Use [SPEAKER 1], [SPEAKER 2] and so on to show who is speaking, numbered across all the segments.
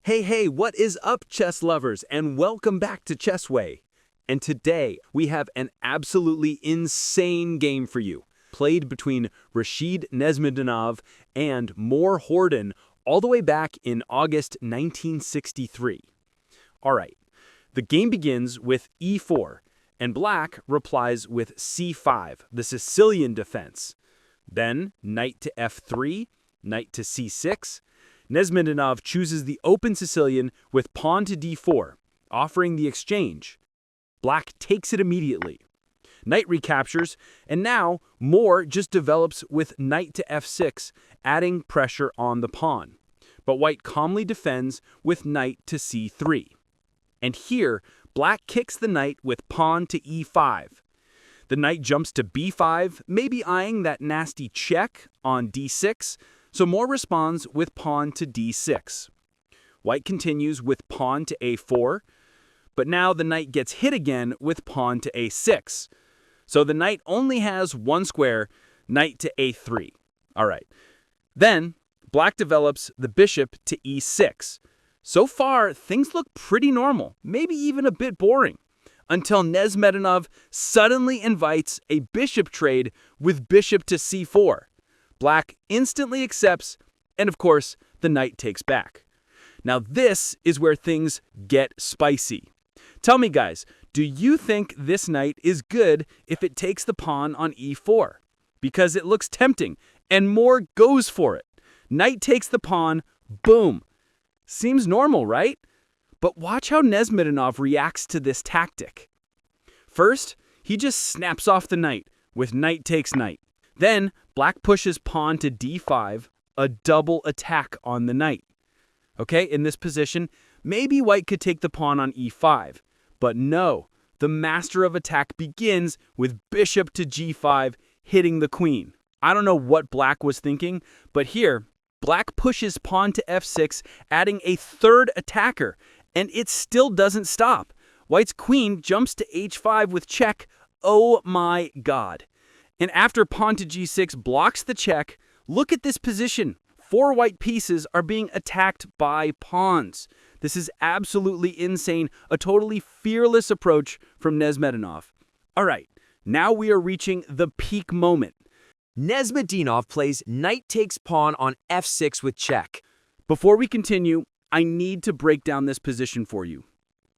[SPEAKER 1] Hey, what is up, chess lovers, and welcome back to Chessway. And today, we have an absolutely insane game for you, played between Rashid Nezhmetdinov and Moore Horden all the way back in August 1963. All right, the game begins with e4, and Black replies with c5, the Sicilian defense. Then, knight to f3, knight to c6. Nezhmetdinov chooses the open Sicilian with pawn to d4, offering the exchange. Black takes it immediately. Knight recaptures, and now Moore just develops with knight to f6, adding pressure on the pawn. But White calmly defends with knight to c3. And here, Black kicks the knight with pawn to e5. The knight jumps to b5, maybe eyeing that nasty check on d6, so Moore responds with pawn to d6. White continues with pawn to a4, but now the knight gets hit again with pawn to a6. So the knight only has one square, knight to a3. All right. Then, Black develops the bishop to e6. So far, things look pretty normal, maybe even a bit boring, until Nezhmetdinov suddenly invites a bishop trade with bishop to c4. Black instantly accepts, and of course, the knight takes back. Now this is where things get spicy. Tell me guys, do you think this knight is good if it takes the pawn on e4? Because it looks tempting, and Moore goes for it. Knight takes the pawn, boom. Seems normal, right? But watch how Nezhmetdinov reacts to this tactic. First, he just snaps off the knight with knight takes knight. Then, Black pushes pawn to d5, a double attack on the knight. Okay, in this position, maybe White could take the pawn on e5. But no, the master of attack begins with bishop to g5, hitting the queen. I don't know what Black was thinking, but here, Black pushes pawn to f6, adding a third attacker, and it still doesn't stop. White's queen jumps to h5 with check. Oh my god. And after pawn to g6 blocks the check, look at this position. 4 white pieces are being attacked by pawns. This is absolutely insane, a totally fearless approach from Nezhmetdinov. All right, now we are reaching the peak moment.
[SPEAKER 2] Nezhmetdinov plays knight takes pawn on f6 with check.
[SPEAKER 1] Before we continue, I need to break down this position for you.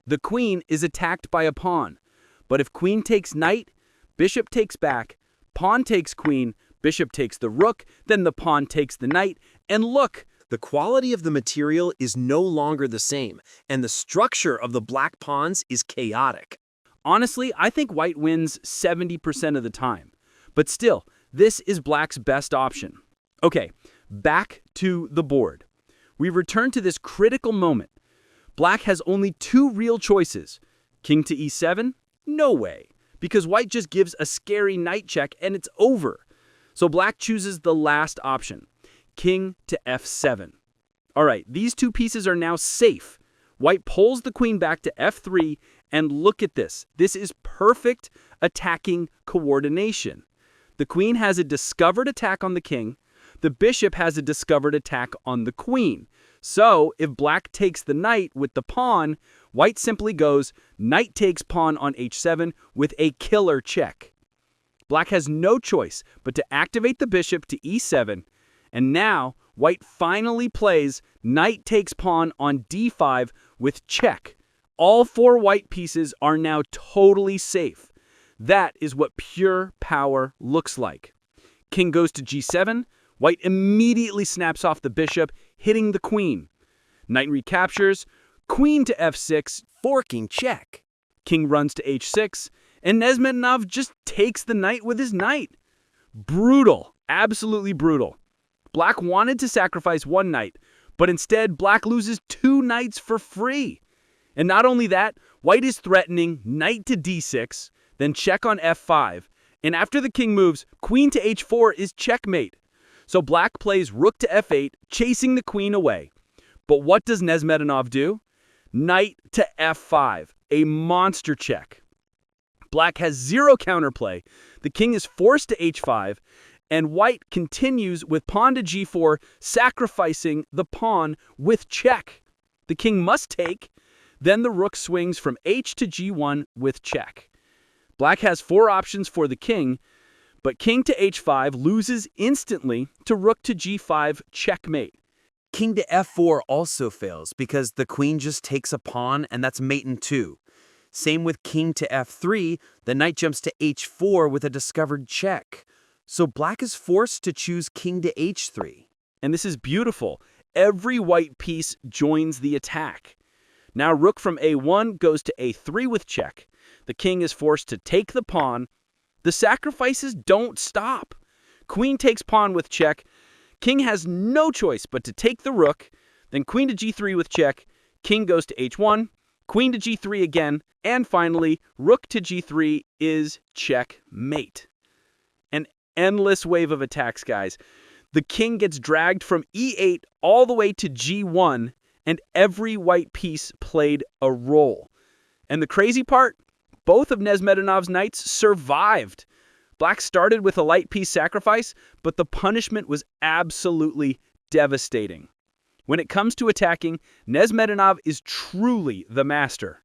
[SPEAKER 1] The queen is attacked by a pawn, but if queen takes knight, bishop takes back, pawn takes queen, bishop takes the rook, then the pawn takes the knight, and look!
[SPEAKER 2] The quality of the material is no longer the same, and the structure of the black pawns is chaotic.
[SPEAKER 1] Honestly, I think White wins 70% of the time. But still, this is Black's best option. Okay, back to the board. We return to this critical moment. Black has only 2 real choices. King to e7? No way, because White just gives a scary knight check and it's over. So Black chooses the last option, king to f7. All right, these 2 pieces are now safe. White pulls the queen back to f3, and look at this. This is perfect attacking coordination. The queen has a discovered attack on the king. The bishop has a discovered attack on the queen. So if Black takes the knight with the pawn, White simply goes knight takes pawn on h7 with a killer check. Black has no choice but to activate the bishop to e7, and now White finally plays knight takes pawn on d5 with check. All 4 white pieces are now totally safe. That is what pure power looks like. King goes to g7. White immediately snaps off the bishop, hitting the queen. Knight recaptures. Queen to f6,
[SPEAKER 2] forking check.
[SPEAKER 1] King runs to h6, and Nezhmetdinov just takes the knight with his knight. Brutal. Absolutely brutal. Black wanted to sacrifice 1 knight, but instead Black loses 2 knights for free. And not only that, White is threatening knight to d6, then check on f5, and after the king moves, queen to h4 is checkmate. So Black plays rook to f8, chasing the queen away. But what does Nezhmetdinov do? Knight to f5, a monster check. Black has 0 counterplay, the king is forced to h5, and White continues with pawn to g4, sacrificing the pawn with check. The king must take. Then the rook swings from h to g1 with check. Black has 4 options for the king, but king to h5 loses instantly to rook to g5 checkmate.
[SPEAKER 2] King to f4 also fails because the queen just takes a pawn, and that's mate in 2. Same with king to f3, the knight jumps to h4 with a discovered check. So black is forced to choose king to h3.
[SPEAKER 1] And this is beautiful. Every white piece joins the attack. Now rook from a1 goes to a3 with check. The king is forced to take the pawn. The sacrifices don't stop. Queen takes pawn with check. King has no choice but to take the rook. Then queen to g3 with check. King goes to h1. Queen to g3 again. And finally, rook to g3 is checkmate. An endless wave of attacks, guys. The king gets dragged from e8 all the way to g1, and every white piece played a role. And the crazy part? Both of Nezhmetdinov's knights survived. Black started with a light piece sacrifice, but the punishment was absolutely devastating. When it comes to attacking, Nezhmetdinov is truly the master.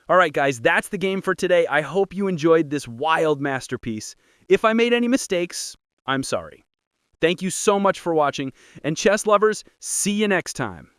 [SPEAKER 1] All right, guys, that's the game for today. I hope you enjoyed this wild masterpiece. If I made any mistakes, I'm sorry. Thank you so much for watching, and chess lovers, see you next time.